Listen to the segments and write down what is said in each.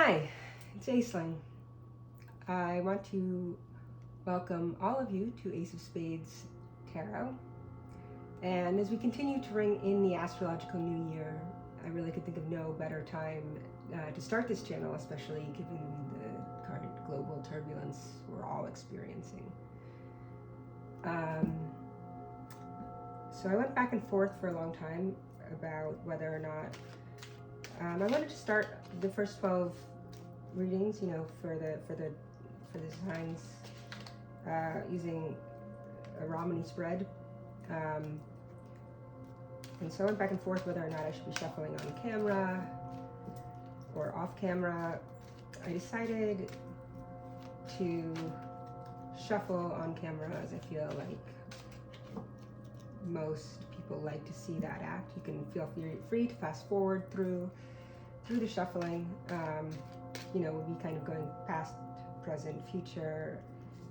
Hi, it's Aisling. I want to welcome all of you to Ace of Spades Tarot. And as we continue to ring in the astrological new year, I really could think of no better time to start this channel, especially given the current global turbulence we're all experiencing. So I went back and forth for a long time about whether or not I wanted to start the first 12 readings, for the signs using a Romney spread. And so I went back and forth whether or not I should be shuffling on camera or off camera. I decided to shuffle on camera, as I feel like most people like to see that act. You can feel free to fast forward through the shuffling. We'll be kind of going past, present, future,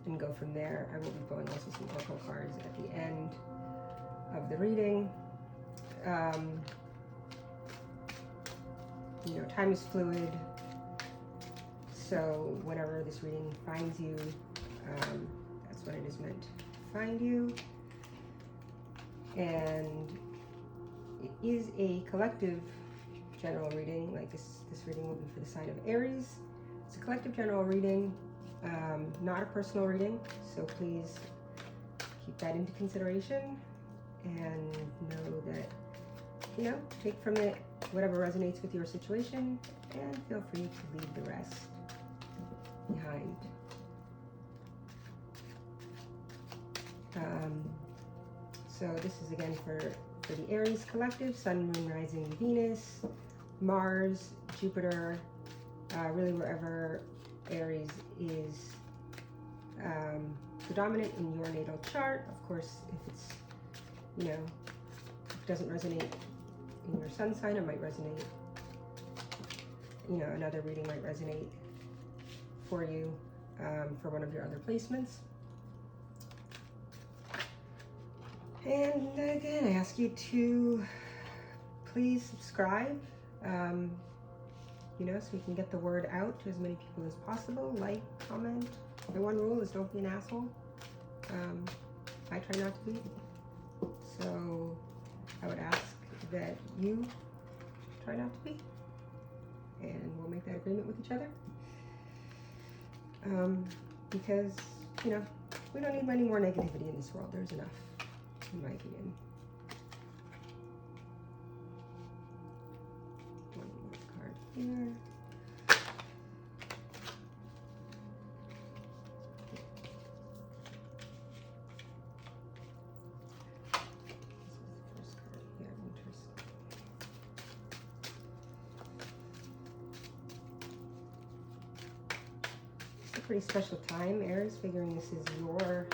and go from there. I will be pulling also some oracle cards at the end of the reading. Time is fluid, so whenever this reading finds you, that's when it is meant to find you. And it is a collective general reading. Like this reading will be for the sign of Aries. It's a collective general reading, not a personal reading, so please keep that into consideration and know that, take from it whatever resonates with your situation and feel free to leave the rest behind. So this is again for the Aries collective, Sun, Moon, Rising, Venus, Mars, Jupiter, really wherever Aries is predominant in your natal chart. Of course, if it's, if it doesn't resonate in your sun sign, it might resonate, another reading might resonate for you for one of your other placements. And again, I ask you to please subscribe, so we can get the word out to as many people as possible. Like, comment. My one rule is don't be an asshole. I try not to be. So I would ask that you try not to be. And we'll make that agreement with each other. Because, we don't need any more negativity in this world. There's enough, in my opinion. One more card here. This is the first card here. Interesting. It's a pretty special time, Aries, figuring this is your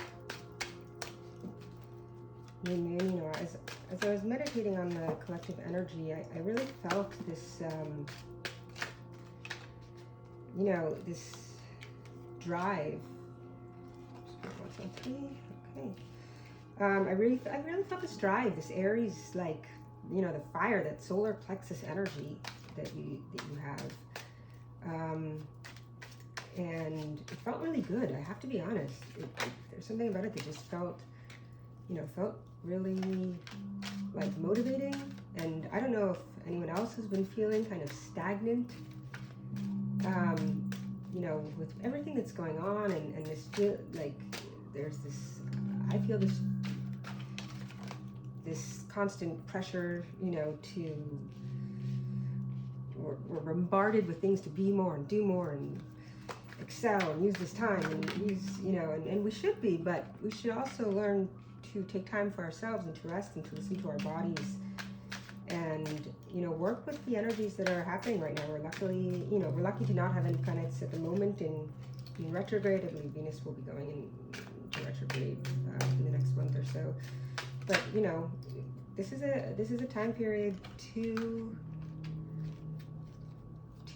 new moon. As I was meditating on the collective energy, I really felt this, this drive. Okay. I really felt this drive, this Aries, like, the fire, that solar plexus energy that you have. And it felt really good. I have to be honest. There's something about it that just felt really like motivating. And I don't know if anyone else has been feeling kind of stagnant, with everything that's going on, and this feel like there's this, I feel this constant pressure, we're bombarded with things to be more and do more and excel and use this time and use, and we should be, but we should also learn to take time for ourselves and to rest and to listen to our bodies and, work with the energies that are happening right now. We're lucky to not have any planets at the moment in retrograde. I believe Venus will be going into retrograde in the next month or so. But, this is a time period to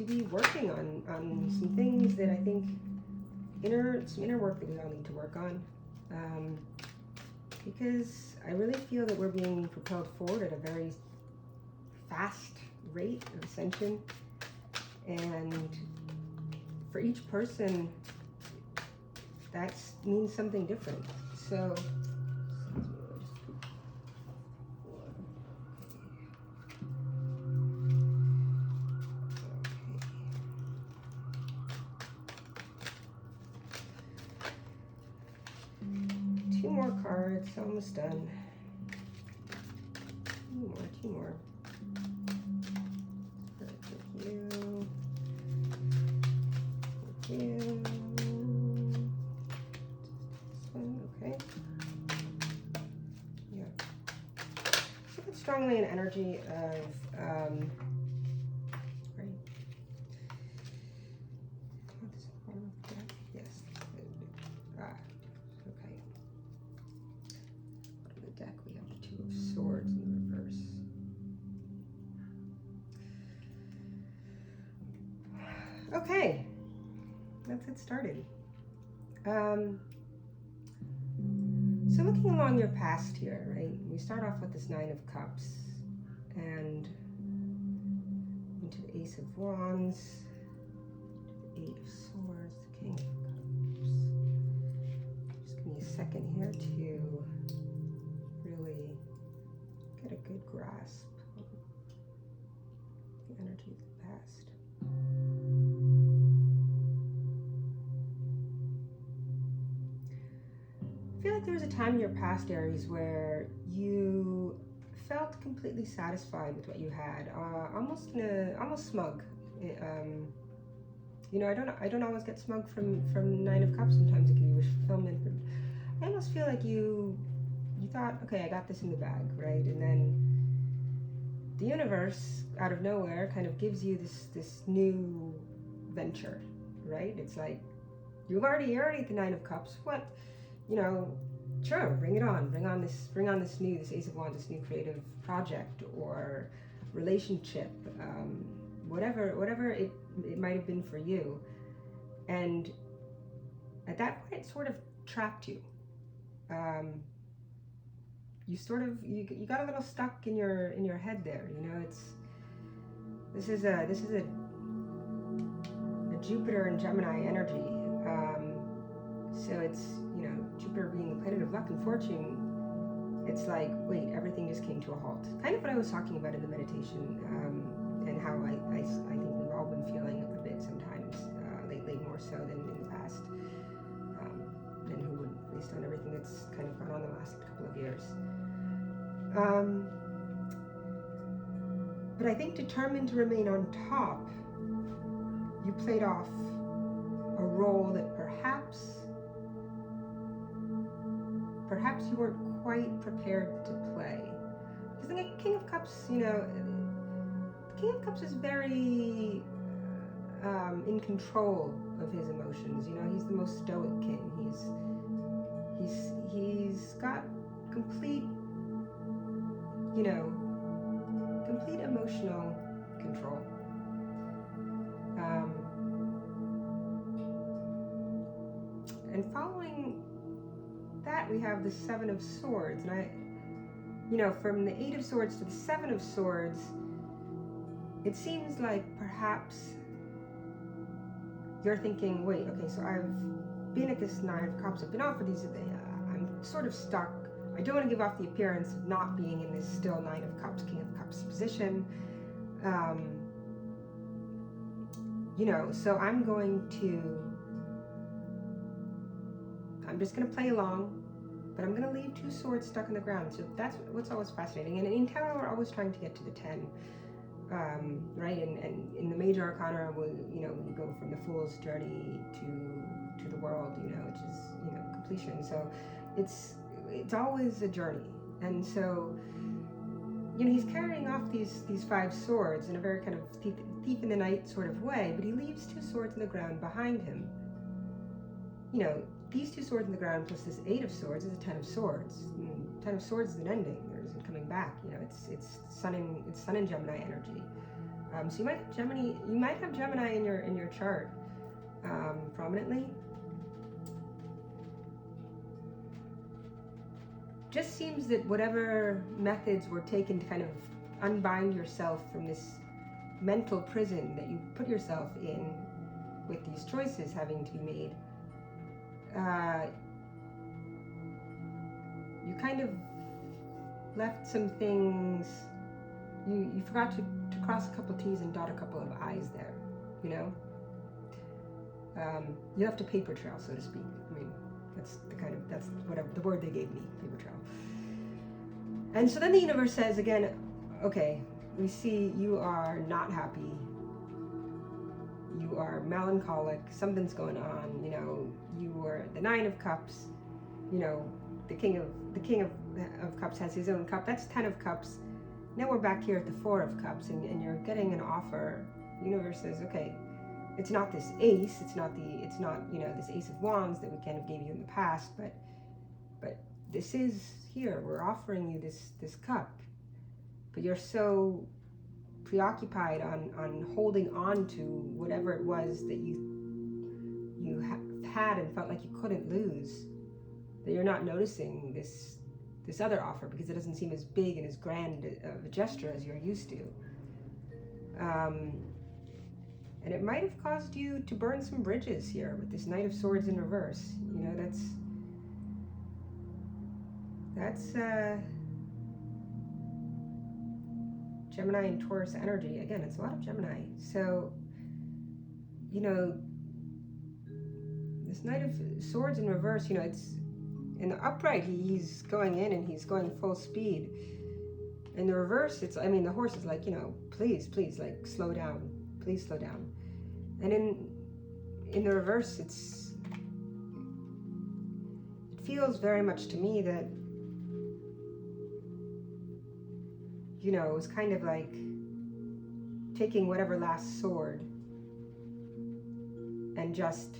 be working on some things that I think some inner work that we all need to work on, because I really feel that we're being propelled forward at a very fast rate of ascension, and for each person, that means something different. So, two more cards, almost done. Two more. Thank you. Thank you. This one, okay. Yeah. So it's strongly an energy of, right. Yes. Okay. On the deck we have the Two of Swords in reverse. Okay, let's get started. So looking along your past here, right? We start off with this Nine of Cups and into the Ace of Wands, the Eight of Swords, the King of Cups. Just give me a second here to really get a good grasp of the energy of the past. I feel like there was a time in your past, Aries, where you felt completely satisfied with what you had, almost smug. You know, I don't always get smug from Nine of Cups. Sometimes it can be wish fulfillment, but I almost feel like you thought, okay, I got this in the bag, right? And then the universe, out of nowhere, kind of gives you this new venture, right? It's like you're already at the Nine of Cups. What? You know, sure, bring it on. Bring on this Ace of Wands, this new creative project or relationship, whatever it might have been for you. And at that point, it sort of trapped you. You got a little stuck in your head there. You know, this is a Jupiter and Gemini energy. So it's, you know, Jupiter being the planet of luck and fortune, it's like, wait, everything just came to a halt. Kind of what I was talking about in the meditation, and how I think we've all been feeling a bit sometimes, lately, more so than in the past, and who would, based on everything that's kind of gone on the last couple of years. But I think determined to remain on top, you played off a role that perhaps you weren't quite prepared to play. Because the King of Cups, you know, the King of Cups is very in control of his emotions. You know, he's the most stoic king. He's got complete, you know, complete emotional control. And following that, we have the Seven of Swords, and you know, from the Eight of Swords to the Seven of Swords, it seems like perhaps you're thinking, wait, okay, so I've been at this Nine of Cups, I've been offered these, I'm sort of stuck. I don't want to give off the appearance of not being in this still Nine of Cups, King of Cups position. You know, so I'm just going to play along, but I'm going to leave two swords stuck in the ground. So that's what's always fascinating. And in tarot, we're always trying to get to the 10, right? And in the major arcana, we go from the Fool's journey to the world, you know, which is, you know, completion. So it's always a journey. And so, you know, he's carrying off these five swords in a very kind of thief in the night sort of way, but he leaves two swords in the ground behind him. You know, these two swords in the ground plus this Eight of Swords is a Ten of Swords. And Ten of Swords is an ending. There isn't coming back. You know, it's Sun and Gemini energy. So you might have Gemini in your chart prominently. Just seems that whatever methods were taken to kind of unbind yourself from this mental prison that you put yourself in, with these choices having to be made, you kind of left some things, you forgot to cross a couple T's and dot a couple of I's there, you know? You left a paper trail, so to speak. I mean, that's whatever the word they gave me, paper trail. And so then the universe says again, okay, we see you are not happy. You are melancholic. Something's going on. You know, you were the 9 of Cups. You know, the King of Cups has his own cup. That's 10 of Cups. Now we're back here at the 4 of Cups, and you're getting an offer. The universe says, okay, it's not this ace. It's not you know, this Ace of Wands that we kind of gave you in the past, but this is here. We're offering you this cup, but you're so preoccupied on holding on to whatever it was that you had and felt like you couldn't lose, that you're not noticing this other offer because it doesn't seem as big and as grand of a gesture as you're used to. And it might have caused you to burn some bridges here with this Knight of Swords in reverse. You know, that's Gemini and Taurus energy. Again, it's a lot of Gemini. So, you know, this Knight of Swords in reverse, you know, it's in the upright, he's going in and he's going full speed. In the reverse, it's, I mean, the horse is like, you know, please, like, slow down. Please slow down. And in the reverse, it feels very much to me that, you know, it was kind of like taking whatever last sword and just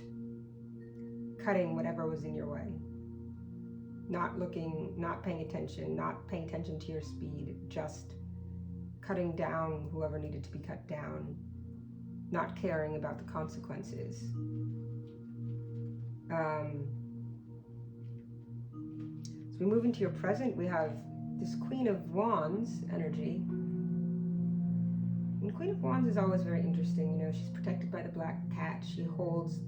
cutting whatever was in your way. Not looking, not paying attention to your speed, just cutting down whoever needed to be cut down, not caring about the consequences. So we move into your present. We have this Queen of Wands energy. And Queen of Wands is always very interesting. You know, she's protected by the black cat. She holds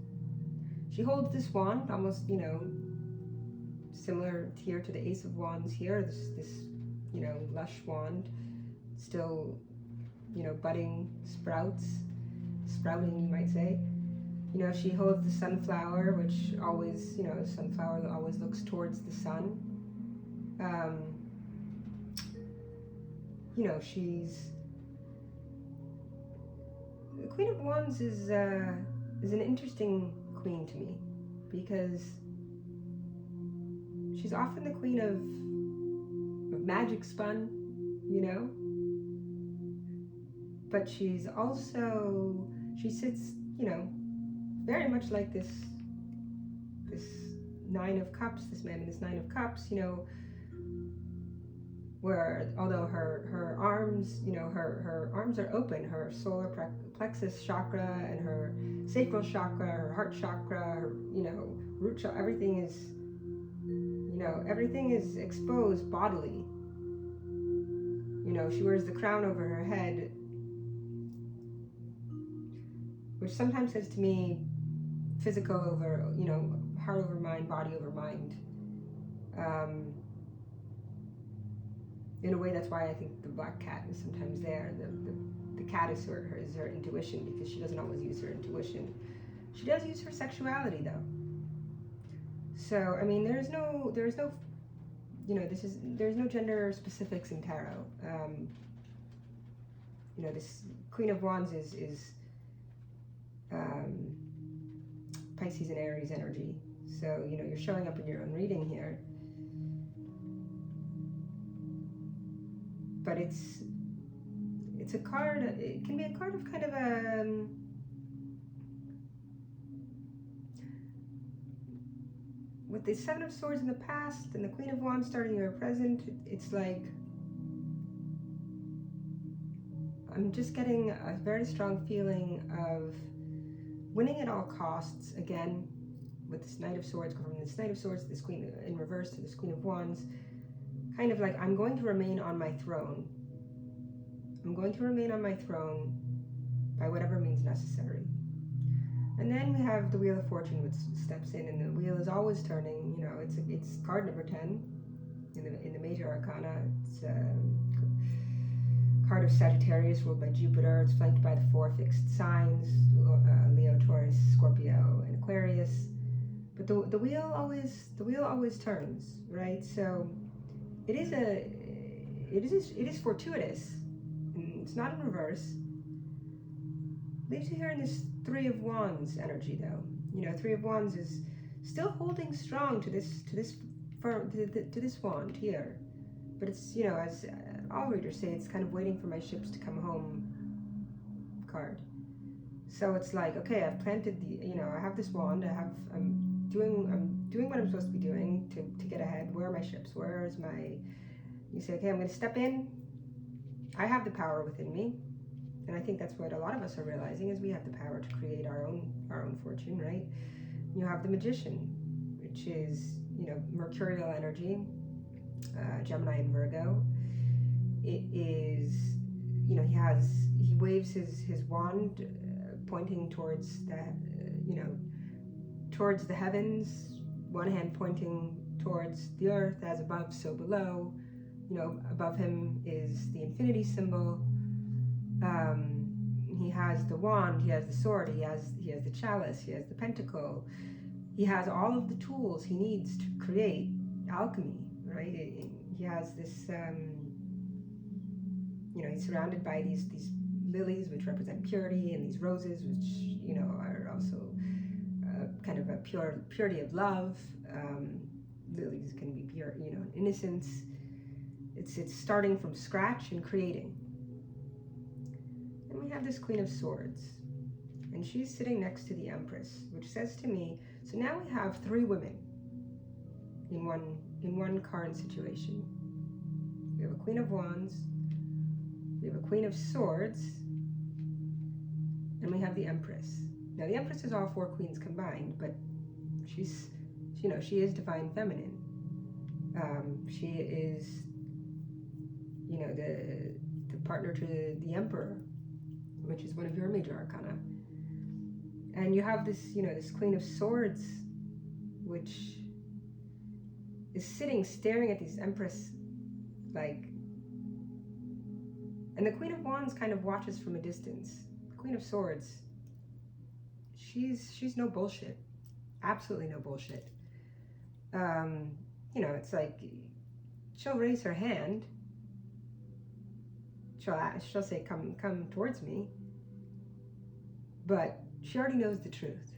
this wand, almost, you know, similar here to the Ace of Wands here. This you know, lush wand, still, you know, budding sprouting, you might say. You know, she holds the sunflower, which always, you know, sunflower always looks towards the sun. You know, the Queen of Wands is an interesting queen to me, because she's often the queen of magic spun, you know, but she's also, she sits, you know, very much like this 9 of Cups, this man in this 9 of Cups, you know, where although her arms, you know, her arms are open, her solar plexus chakra and her sacral chakra, her heart chakra, her, you know, root chakra, everything is exposed bodily. You know, she wears the crown over her head, which sometimes says to me physical over, you know, heart over mind, body over mind. In a way, that's why I think the black cat is sometimes there. The cat is her intuition, because she doesn't always use her intuition. She does use her sexuality, though. So, I mean, there's no, you know, there's no gender specifics in tarot. You know, this Queen of Wands is Pisces and Aries energy. So, you know, you're showing up in your own reading here. But it's a card, it can be a card of kind of a, with the 7 of Swords in the past and the Queen of Wands starting your present, it's like, I'm just getting a very strong feeling of winning at all costs, again, with this Knight of Swords, going from this Knight of Swords to this Queen in reverse to this Queen of Wands. Kind of like, I'm going to remain on my throne. I'm going to remain on my throne by whatever means necessary. And then we have the Wheel of Fortune, which steps in, and the wheel is always turning. You know, it's card number 10 in the major arcana. It's card of Sagittarius, ruled by Jupiter. It's flanked by the 4 fixed signs: Leo, Taurus, Scorpio, and Aquarius. But the wheel always turns, right? So it is fortuitous, and it's not in reverse. Leaves you here in this 3 of Wands energy, though. You know, 3 of Wands is still holding strong to this wand here, but it's, you know, as all readers say, it's kind of waiting for my ships to come home card. So it's like, okay, I've planted the, you know, I have this wand. I'm doing what I'm supposed to be doing to get ahead. Where are my ships? Where is my? You say, okay, I'm going to step in. I have the power within me. And I think that's what a lot of us are realizing, is we have the power to create our own fortune, right? You have the Magician, which is, you know, mercurial energy, Gemini and Virgo. It is, you know, he waves his wand, pointing towards the, you know, towards the heavens. One hand pointing towards the earth, as above, so below. You know, above him is the infinity symbol. He has the wand, he has the sword, he has the chalice, he has the pentacle. He has all of the tools he needs to create alchemy, right? He has this, you know, he's surrounded by these lilies, which represent purity, and these roses, which, you know, are also kind of a purity of love. Lilies can be pure, you know, innocence. It's starting from scratch and creating. And we have this Queen of Swords, and she's sitting next to the Empress, which says to me, so now we have 3 women in one current situation. We have a Queen of Wands, we have a Queen of Swords, and we have the Empress. Now the Empress is all 4 queens combined, but she's, you know, she is divine feminine. She is, you know, the partner to the Emperor, which is one of your major arcana. And you have this, you know, this Queen of Swords, which is sitting, staring at this Empress, like, and the Queen of Wands kind of watches from a distance. The Queen of Swords, she's no bullshit. Absolutely no bullshit. You know, it's like, she'll raise her hand. She'll say, come towards me. But she already knows the truth.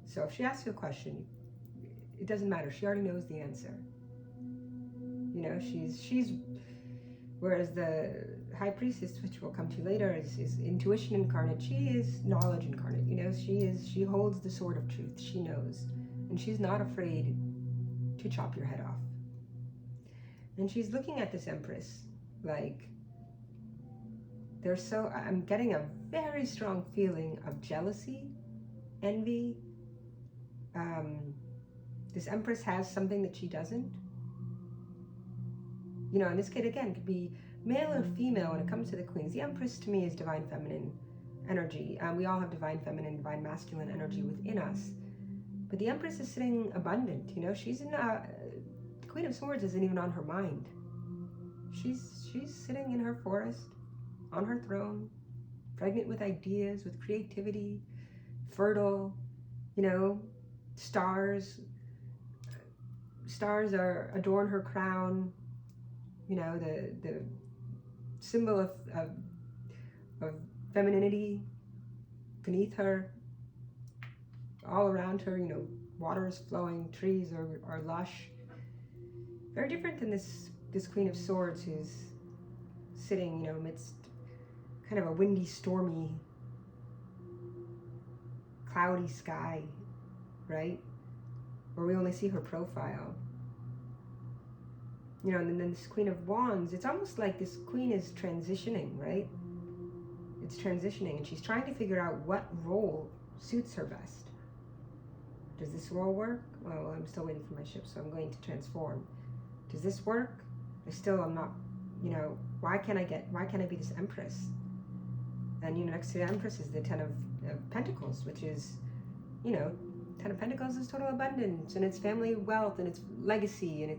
So if she asks you a question, it doesn't matter. She already knows the answer. You know, she's whereas the High Priestess, which we'll come to later, is intuition incarnate. She is knowledge incarnate. You know, she holds the sword of truth. She knows. And she's not afraid to chop your head off. And she's looking at this Empress like, I'm getting a very strong feeling of jealousy, envy. This Empress has something that she doesn't. You know, and this kid, again, could be male or female when it comes to the queens. The Empress, to me, is divine feminine energy. We all have divine feminine, divine masculine energy within us. But the Empress is sitting abundant, you know. She's in, the Queen of Swords isn't even on her mind. She's sitting in her forest, on her throne, pregnant with ideas, with creativity, fertile, you know, stars adorn her crown, you know, the symbol of femininity beneath her, all around her, you know, water is flowing, trees are lush. Very different than this Queen of Swords who's sitting, you know, amidst kind of a windy, stormy, cloudy sky, right? Where we only see her profile. You know, and then this Queen of Wands, it's almost like this queen is transitioning, right? It's transitioning, and she's trying to figure out what role suits her best. Does this role work? Well, I'm still waiting for my ship, so I'm going to transform. Does this work? I'm not, you know, why can't I be this Empress? And, you know, next to the Empress is the Ten of Pentacles, which is you know, Ten of Pentacles is total abundance, and it's family wealth, and it's legacy, and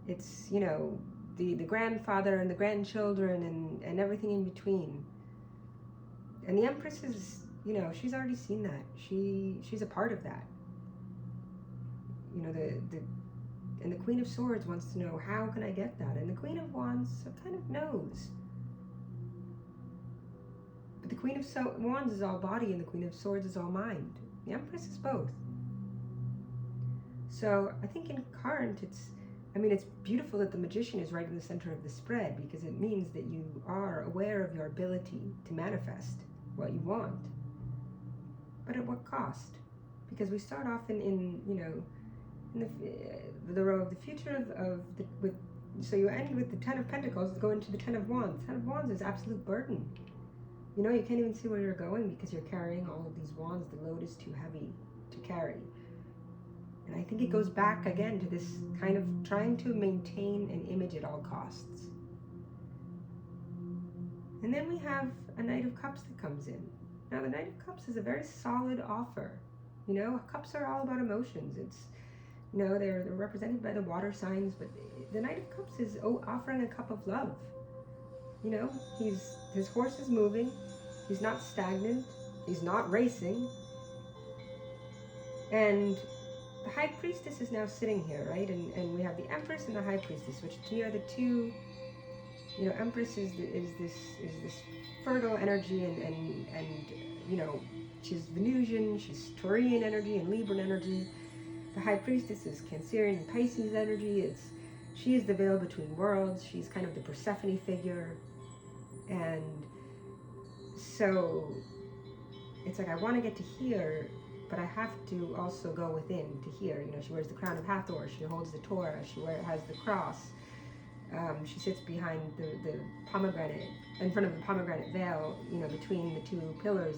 it's you know, the grandfather and the grandchildren and everything in between. And the Empress is, you know, she's already seen that. She's a part of that. You know, and the Queen of Swords wants to know, how can I get that? And the Queen of Wands kind of knows. But the Queen of Wands is all body, and the Queen of Swords is all mind. The Empress is both. So I think in current, it's beautiful that the Magician is right in the center of the spread, because it means that you are aware of your ability to manifest what you want. But at what cost? Because we start off in you know, in the row of the future so you end with the Ten of Pentacles, go into the Ten of Wands. Ten of Wands is absolute burden. You know, you can't even see where you're going because you're carrying all of these wands. The load is too heavy to carry. And I think it goes back again to this kind of trying to maintain an image at all costs. And then we have a Knight of Cups that comes in. Now the Knight of Cups is a very solid offer. You know, cups are all about emotions. It's, you know, they're represented by the water signs, but the Knight of Cups is offering a cup of love. You know, his horse is moving. He's not stagnant. He's not racing. And the High Priestess is now sitting here, right? And we have the Empress and the High Priestess, which to me are the two. You know, Empress is this fertile energy, and you know, she's Venusian, she's Taurian energy and Libran energy. The High Priestess is Cancerian and Pisces energy. She is the veil between worlds. She's kind of the Persephone figure. And so it's like, I want to get to here, but I have to also go within to here. You know, she wears the crown of Hathor, she holds the Torah, has the cross. She sits behind the pomegranate, in front of the pomegranate veil, you know, between the two pillars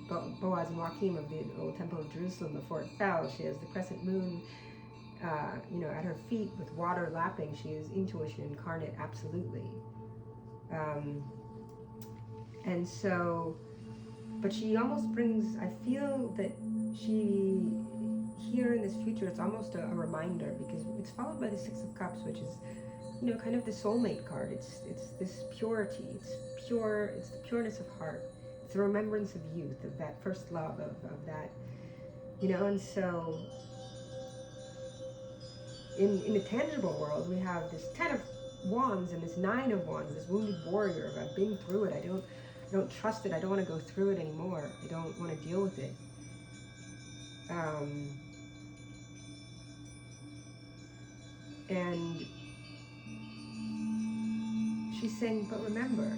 of Boaz and Joachim of the old Temple of Jerusalem before it fell. She has the crescent moon, you know, at her feet with water lapping. She is intuition incarnate, absolutely. And so, but she almost brings, I feel that she, here in this future, it's almost a reminder, because it's followed by the Six of Cups, which is, you know, kind of the soulmate card. It's this purity, it's the pureness of heart. It's a remembrance of youth, of that first love, of that, you know. And so in the tangible world, we have this Ten of Wands and this Nine of Wands, this wounded warrior. I've been through it. I don't trust it. I don't want to go through it anymore. I don't want to deal with it. And she's saying, but remember,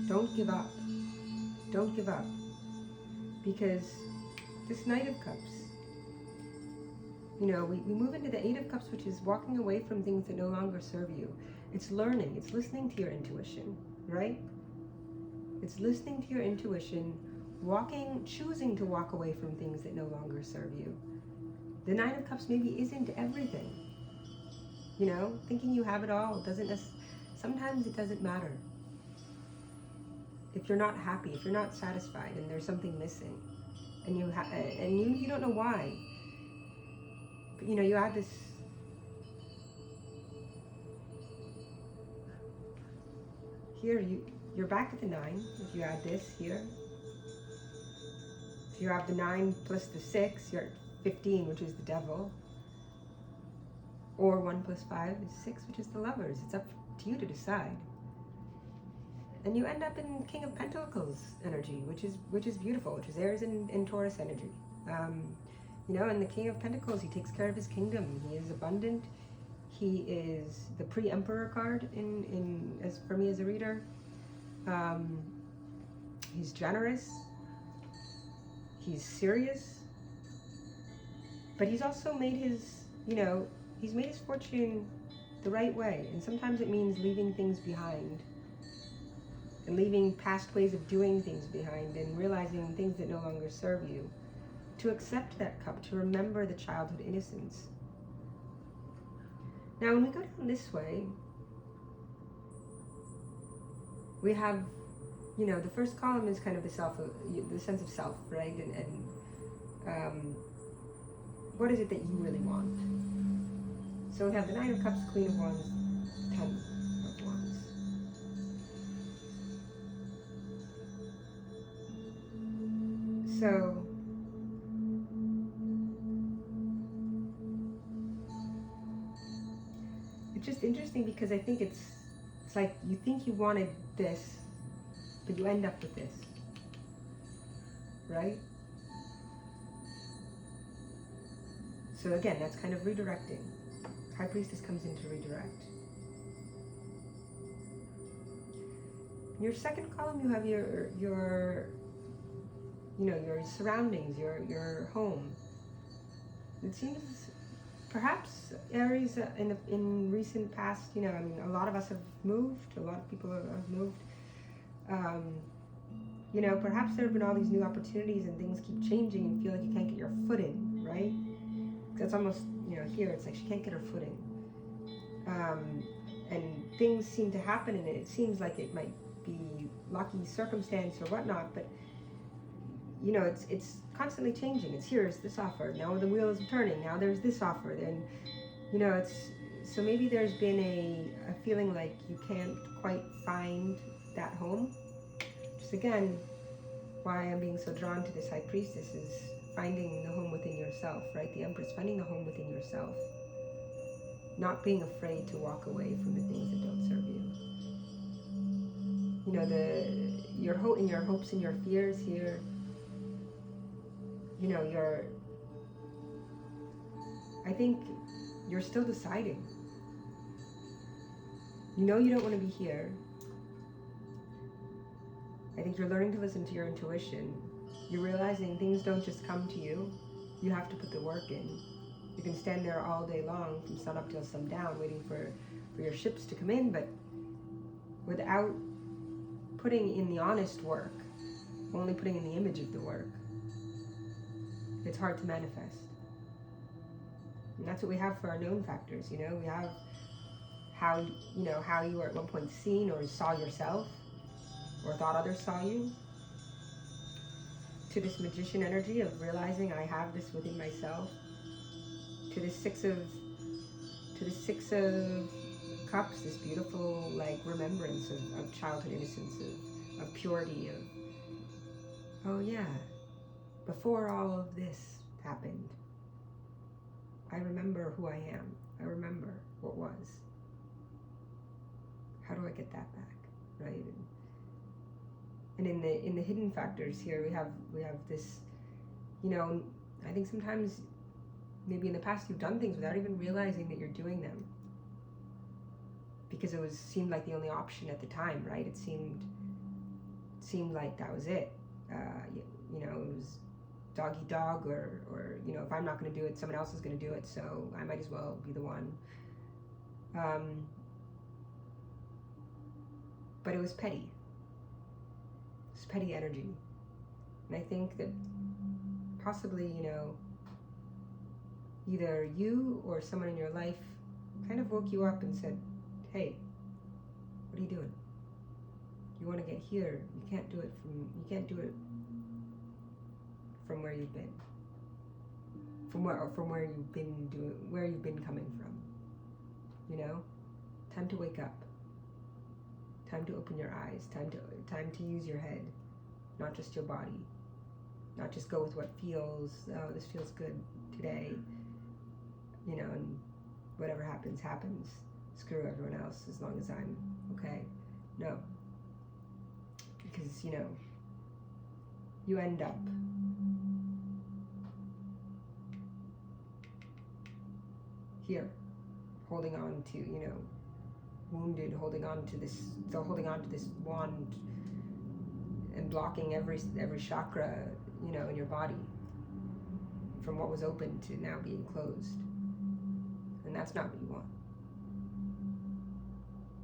don't give up. Don't give up. Because this Knight of Cups, you know, we move into the Eight of Cups, which is walking away from things that no longer serve you. It's learning. It's listening to your intuition, right? It's listening to your intuition, choosing to walk away from things that no longer serve you. The Nine of Cups maybe isn't everything. You know, thinking you have it all sometimes it doesn't matter. If you're not happy, if you're not satisfied, and there's something missing, and you don't know why. But you know, you add this, here you're back at the 9. If you add this here, if you have the 9 plus the 6, you're at 15, which is the devil. Or 1 plus 5 is 6, which is the Lovers. It's up to you to decide. And you end up in King of Pentacles energy, which is beautiful, which is Aries and Taurus energy. You know, and the King of Pentacles, he takes care of his kingdom. He is abundant. He is the pre-emperor card as for me as a reader. He's generous. He's serious. But he's also made his, you know, he's made his fortune the right way. And sometimes it means leaving things behind. And leaving past ways of doing things behind, and realizing things that no longer serve you. To accept that cup, to remember the childhood innocence. Now when we go down this way, we have you know, the first column is kind of the self, the sense of self, right? And what is it that you really want? So we have the Nine of Cups, Queen of Wands, Ten of Wands. So it's just interesting because I think it's like you think you wanted this, but you end up with this, right? So again, that's kind of redirecting. High Priestess comes in to redirect. In your second column, you have your you know, your surroundings, your home. It seems perhaps Aries in recent past, you know, I mean, a lot of us have moved. A lot of people have moved. You know, perhaps there have been all these new opportunities and things keep changing and you feel like you can't get your foot in, right? That's almost, you know, here it's like she can't get her foot in. And things seem to happen and it seems like it might be lucky circumstance or whatnot, but you know, it's constantly changing. It's here's this offer, now the wheel is turning, now there's this offer, then, you know, it's, so maybe there's been a feeling like you can't quite find that home. Just again, why I'm being so drawn to this High Priestess is finding the home within yourself, right? The Empress, finding the home within yourself. Not being afraid to walk away from the things that don't serve you. You know, your hopes and your fears here, you know, I think you're still deciding. You know you don't want to be here. I think you're learning to listen to your intuition. You're realizing things don't just come to you. You have to put the work in. You can stand there all day long from sun up till sundown waiting for your ships to come in, but without putting in the honest work, only putting in the image of the work, it's hard to manifest. And that's what we have for our known factors, you know? We have how you were at one point seen or saw yourself or thought others saw you, to this magician energy of realizing I have this within myself, to the six of cups, this beautiful like remembrance of childhood innocence, of purity, of, oh yeah, before all of this happened, I remember who I am. I remember what was. How do I get that back, right? And in the hidden factors here, we have this, you know, I think sometimes maybe in the past you've done things without even realizing that you're doing them, because it seemed like the only option at the time, right? It seemed like that was it. You know, it was dog eat dog, or you know, if I'm not going to do it, someone else is going to do it, so I might as well be the one. But it was petty. It's petty energy. And I think that possibly, you know, either you or someone in your life kind of woke you up and said, hey, what are you doing? You want to get here. You can't do it from where you've been. From where you've been coming from. You know? Time to wake up. Time to open your eyes. Time to use your head, not just your body. Not just go with what feels, oh, this feels good today. You know, and whatever happens, happens. Screw everyone else as long as I'm okay. No. Because, you know, you end up here, holding on to, you know, wounded, holding on to this wand and blocking every chakra, you know, in your body from what was open to now being closed. And that's not what you want.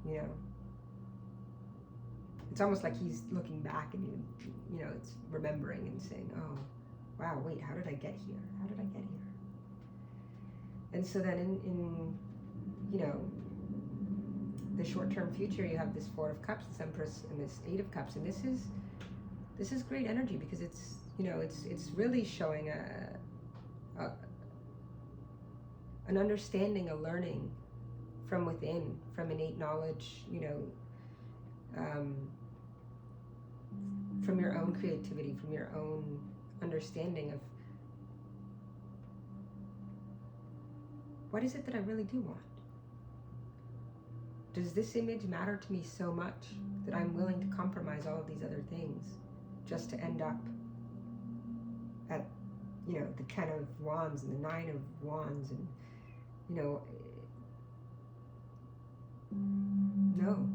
You know? It's almost like he's looking back and you know, it's remembering and saying, oh, wow, wait, how did I get here? How did I get here? And so then in you know, the short-term future, you have this Four of Cups, this Empress, and this Eight of Cups, and this is great energy, because it's, you know, it's really showing an understanding, a learning from within, from innate knowledge, you know, from your own creativity, from your own understanding of what is it that I really do want. Does this image matter to me so much that I'm willing to compromise all of these other things just to end up at, you know, the 10 of Wands and the 9 of Wands, and, you know, no.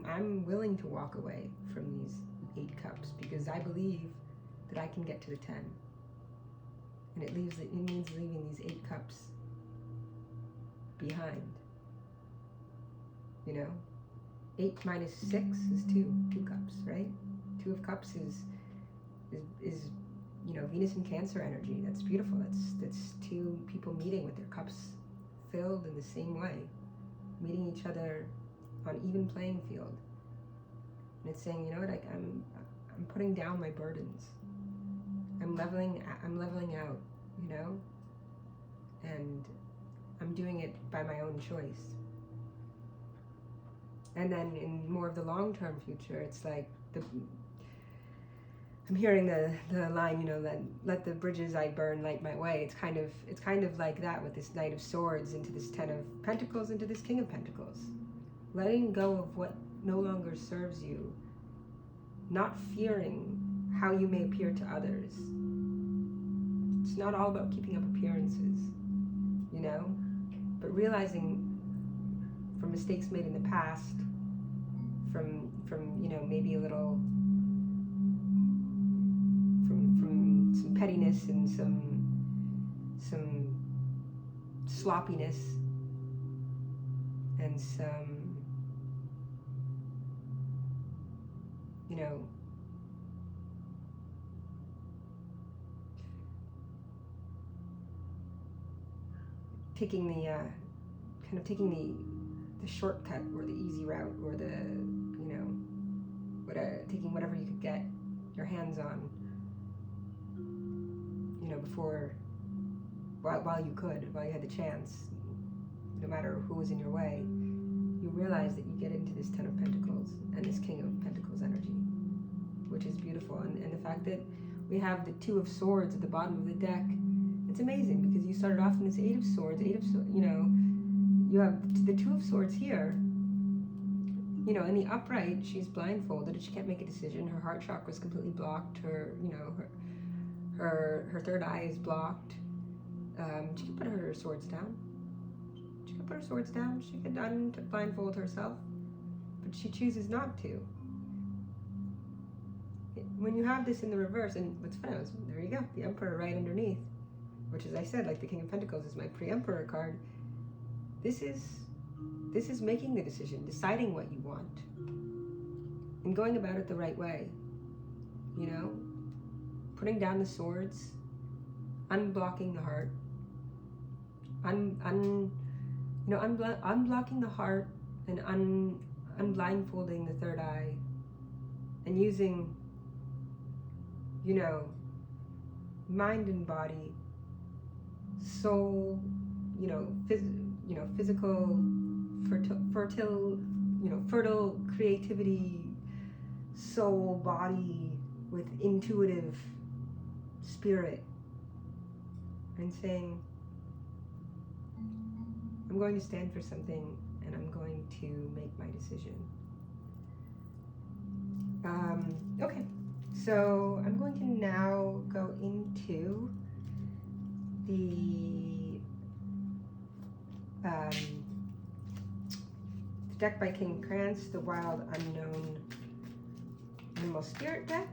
I'm willing to walk away from these 8 cups, because I believe that I can get to the 10. And it means leaving these 8 cups behind. You know? 8 minus 6 is 2 cups, right? 2 of Cups is you know, Venus and Cancer energy. That's beautiful. That's 2 people meeting with their cups filled in the same way, meeting each other on even playing field. And it's saying, you know what, I'm putting down my burdens. I'm leveling out, you know? And I'm doing it by my own choice. And then in more of the long-term future, it's like I'm hearing the line, you know, that let the bridges I burn light my way. It's kind of like that with this Knight of Swords into this 10 of Pentacles into this King of Pentacles. Letting go of what no longer serves you, not fearing how you may appear to others. It's not all about keeping up appearances, you know, but realizing from mistakes made in the past, from you know, maybe a little from some pettiness and some sloppiness and some, you know, taking the shortcut or the easy route, or the, you know, taking whatever you could get your hands on, you know, while you had the chance, no matter who was in your way. You realize that you get into this 10 of Pentacles and this King of Pentacles energy, which is beautiful. And the fact that we have the 2 of Swords at the bottom of the deck, it's amazing, because you started off in this 8 of Swords, you know, you have the 2 of Swords here. You know, in the upright, she's blindfolded, she can't make a decision. Her heart chakra is completely blocked. Her, you know, her third eye is blocked. She can put her swords down. She could put her swords down. She could blindfold herself, but she chooses not to. When you have this in the reverse, and what's funny is, there you go, the Emperor right underneath, which, as I said, like the King of Pentacles is my pre-Emperor card. This is making the decision, deciding what you want, and going about it the right way. You know, putting down the swords, unblocking the heart, unblocking the heart, and unblindfolding the third eye, and using, you know, mind and body, soul, you know, physical, fertile creativity, soul, body, with intuitive spirit, and saying, I'm going to stand for something, and I'm going to make my decision. Okay, so I'm going to now go into the deck by King Krantz, the Wild Unknown Animal Spirit deck,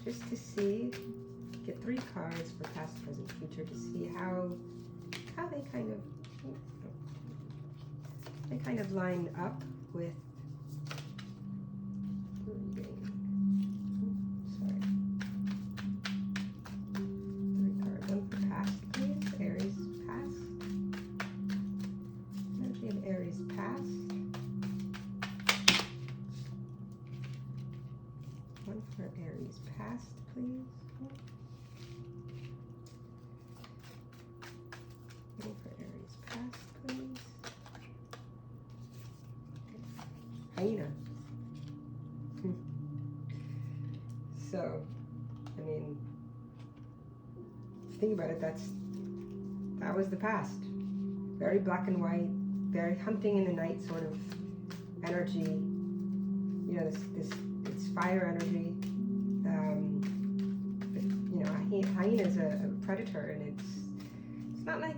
just to see, get 3 cards for past, present, future, to see how they kind of line up with, sorry, 3 cards, one for past, please, Aries, past, One for Aries past, please. One for Aries past, please. Hyena. So, I mean, think about it, that was the past. Very black and white, very hunting in the night sort of energy. You know, it's fire energy. But, you know, hyena is a predator, and it's not like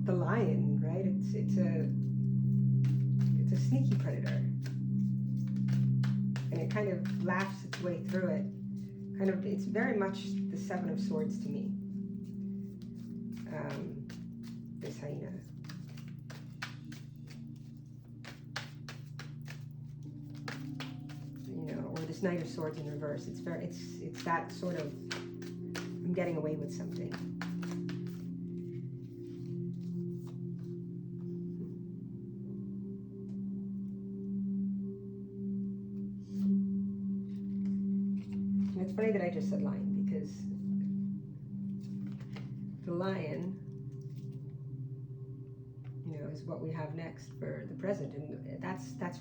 the lion, right? It's a sneaky predator, and it kind of laughs its way through it. It's very much the Seven of Swords to me. This hyena. You know, or this Knight of Swords in reverse. It's that sort of, I'm getting away with something. And it's funny that I just said lion, because the lion, you know, is what we have next for the present, and that's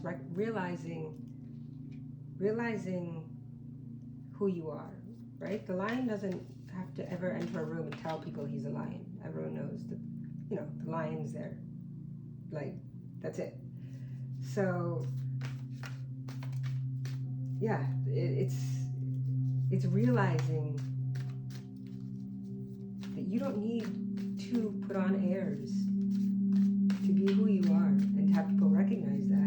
realizing who you are, right? The lion doesn't have to ever enter a room and tell people he's a lion. Everyone knows that, you know, the lion's there. Like, that's it. So, yeah, it's realizing that you don't need to put on airs to be who you are and to have people recognize that.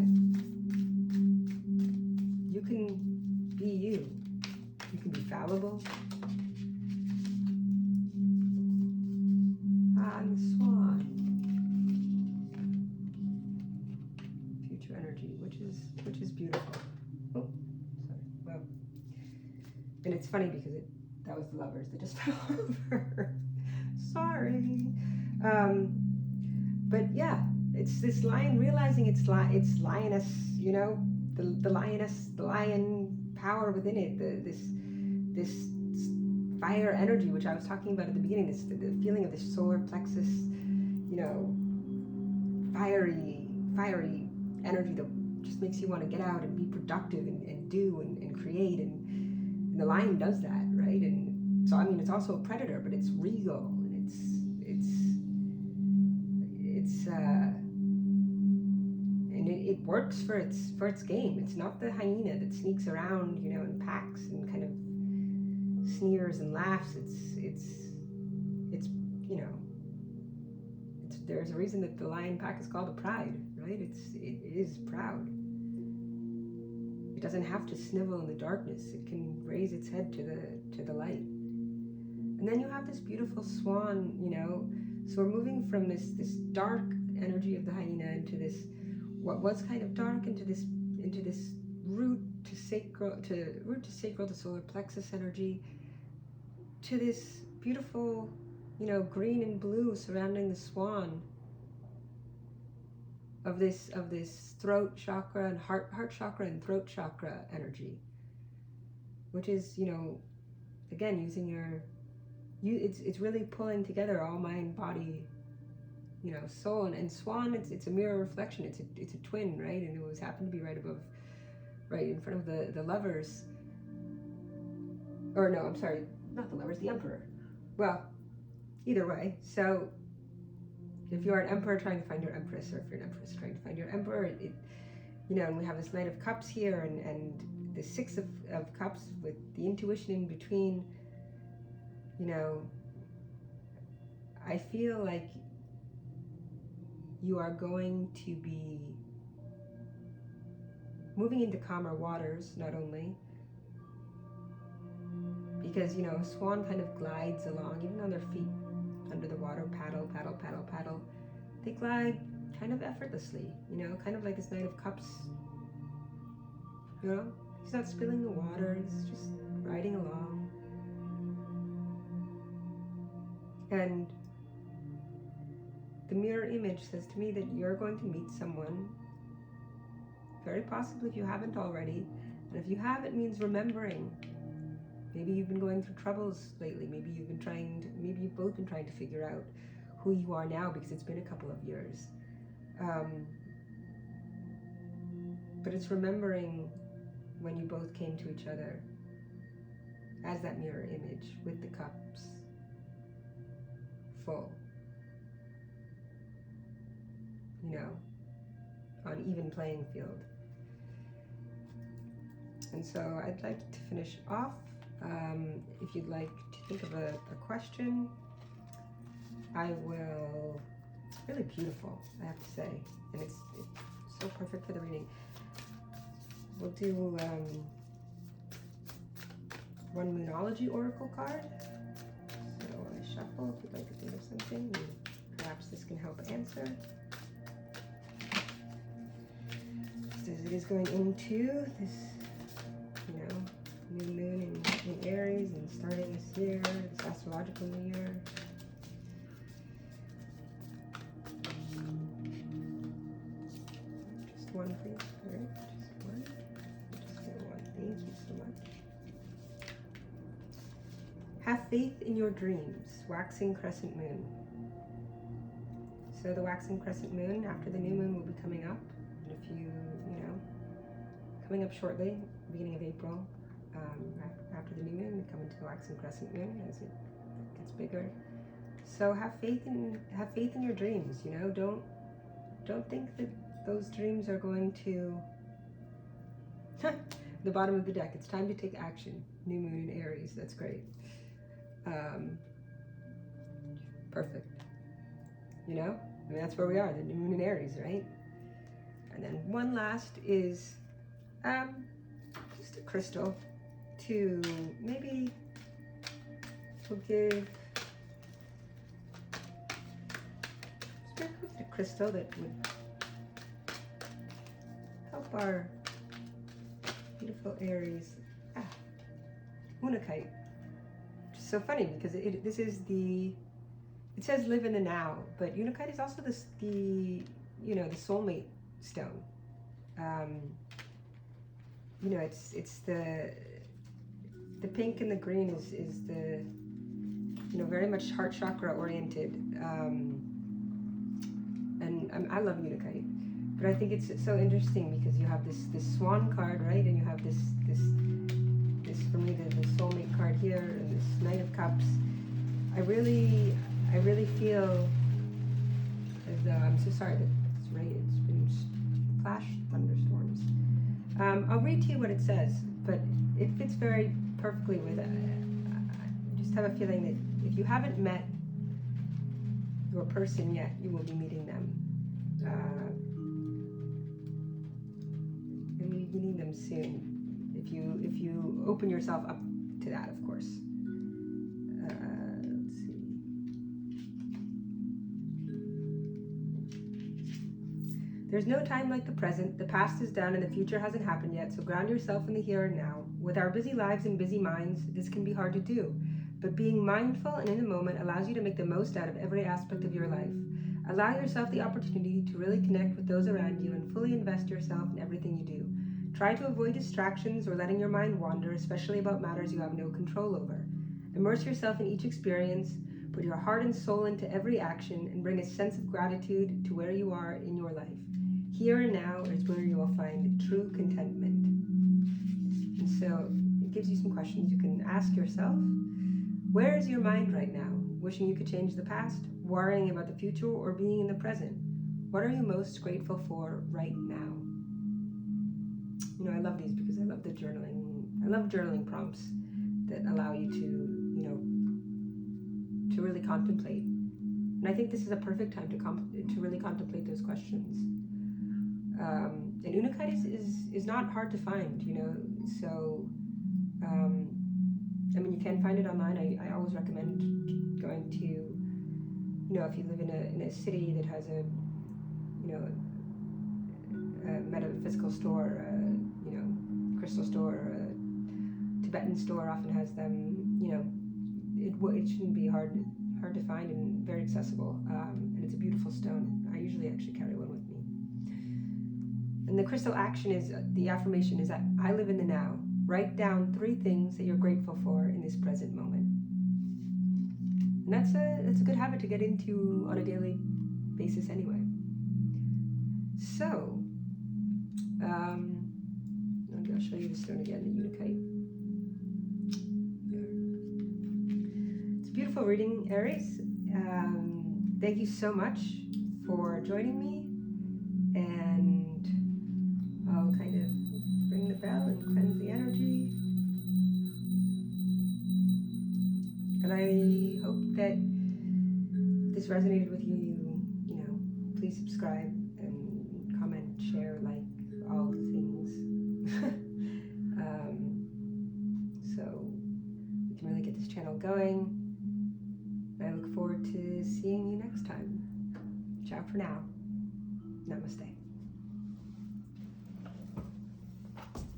You can be you. You can be fallible. And the swan. Future energy, which is beautiful. Oh, sorry. Well, and it's funny because that was the lovers that just fell over. Sorry. But yeah, it's this lion realizing it's lioness, you know, the lioness, the lion power within it, this fire energy, which I was talking about at the beginning, the feeling of this solar plexus, you know, fiery energy that just makes you want to get out and be productive and do and create, and the lion does that, right? And so, I mean, it's also a predator, but it's regal, and and it works for its game. It's not the hyena that sneaks around, you know, in packs and kind of sneers and laughs. It's you know, there's a reason that the lion pack is called a pride, right? It is proud. It doesn't have to snivel in the darkness. It can raise its head to the light. And then you have this beautiful swan, you know. So we're moving from this dark energy of the hyena into this, what was kind of dark, into this root to sacral, to solar plexus energy, to this beautiful, you know, green and blue surrounding the swan, of this throat chakra and heart chakra and throat chakra energy, which is, you know, again, using it's really pulling together all mind, body, you know, soul, and swan. It's a mirror reflection. It's a twin, right? And it was happened to be right in front of the lovers. Or no, I'm sorry, not the lovers, the emperor. Well, either way. So if you're an emperor trying to find your empress, or if you're an empress trying to find your emperor, you know, and we have this Knight of Cups here, and the Six of Cups with the intuition in between. You know, I feel like you are going to be moving into calmer waters, not only because, you know, a swan kind of glides along, even on their feet under the water, paddle, paddle, paddle, paddle. They glide kind of effortlessly, you know, kind of like this Knight of Cups. You know, he's not spilling the water, he's just riding along. And the mirror image says to me that you're going to meet someone very possibly if you haven't already. And if you have, it means remembering. Maybe you've been going through troubles lately. Maybe you've both been trying to figure out who you are now, because it's been a couple of years. But it's remembering when you both came to each other as that mirror image with the cups full, you know, on even playing field. And so I'd like to finish off. If you'd like to think of a question, I will. It's really beautiful, I have to say, and it's so perfect for the reading. We'll do one Moonology Oracle card. So I shuffle if you'd like to think of something, and perhaps this can help answer. Just as it is going into this, you know, new moon in Aries and starting this year, this astrological new year. Just one, please. All right, just one. Thank you so much. Have faith in your dreams. Waxing crescent moon. So the waxing crescent moon after the new moon will be coming up in a few, coming up shortly, beginning of April. After the new moon, we come into the waxing crescent moon as it gets bigger. So have faith in your dreams. You know, don't think that those dreams are going to. The bottom of the deck. It's time to take action. New moon in Aries. That's great. Perfect. You know, I mean, that's where we are. The new moon in Aries, right? And then one last is just a crystal to maybe we'll give a crystal that would help our beautiful Aries. Unakite. Which is so funny because this is it says live in the now, but Unakite is also the soulmate stone. It's the pink and the green is the very much heart chakra oriented, and I love Unakite, but I think it's so interesting because you have this swan card, right, and you have this for me the soulmate card here, and this Knight of Cups. I really feel as though I'm so sorry that it's rain. It's been flash thunderstorms. I'll read to you what it says, but it fits very perfectly with it. I just have a feeling that if you haven't met your person yet, you will be meeting them. You'll be meeting them soon. If you open yourself up to that, of course. Let's see. There's no time like the present. The past is done and the future hasn't happened yet, so ground yourself in the here and now. With our busy lives and busy minds, this can be hard to do, but being mindful and in the moment allows you to make the most out of every aspect of your life. Allow yourself the opportunity to really connect with those around you and fully invest yourself in everything you do. Try to avoid distractions or letting your mind wander, especially about matters you have no control over. Immerse yourself in each experience, put your heart and soul into every action, and bring a sense of gratitude to where you are in your life. Here and now is where you will find true contentment. And so it gives you some questions you can ask yourself. Where is your mind right now? Wishing you could change the past, worrying about the future, or being in the present? What are you most grateful for right now? I love these because I love the journaling. I love journaling prompts that allow you to really contemplate. And I think this is a perfect time to really contemplate those questions. And Unakite is not hard to find, so you can find it online. I always recommend going to, if you live in a city that has a metaphysical store, crystal store, Tibetan store often has them. It shouldn't be hard to find and very accessible. And it's a beautiful stone. I usually actually carry one with me. And the crystal action is, the affirmation is that I live in the now. Write down 3 things that you're grateful for in this present moment. And that's a good habit to get into on a daily basis anyway. So, I'll show you the stone again, the Unakite. It's a beautiful reading, Aries. Thank you so much for joining me. And I'll kind of ring the bell and cleanse the energy. And I hope that if this resonated with you, you know, please subscribe and comment, share, like, all the things. So we can really get this channel going. I look forward to seeing you next time. Ciao for now. Namaste.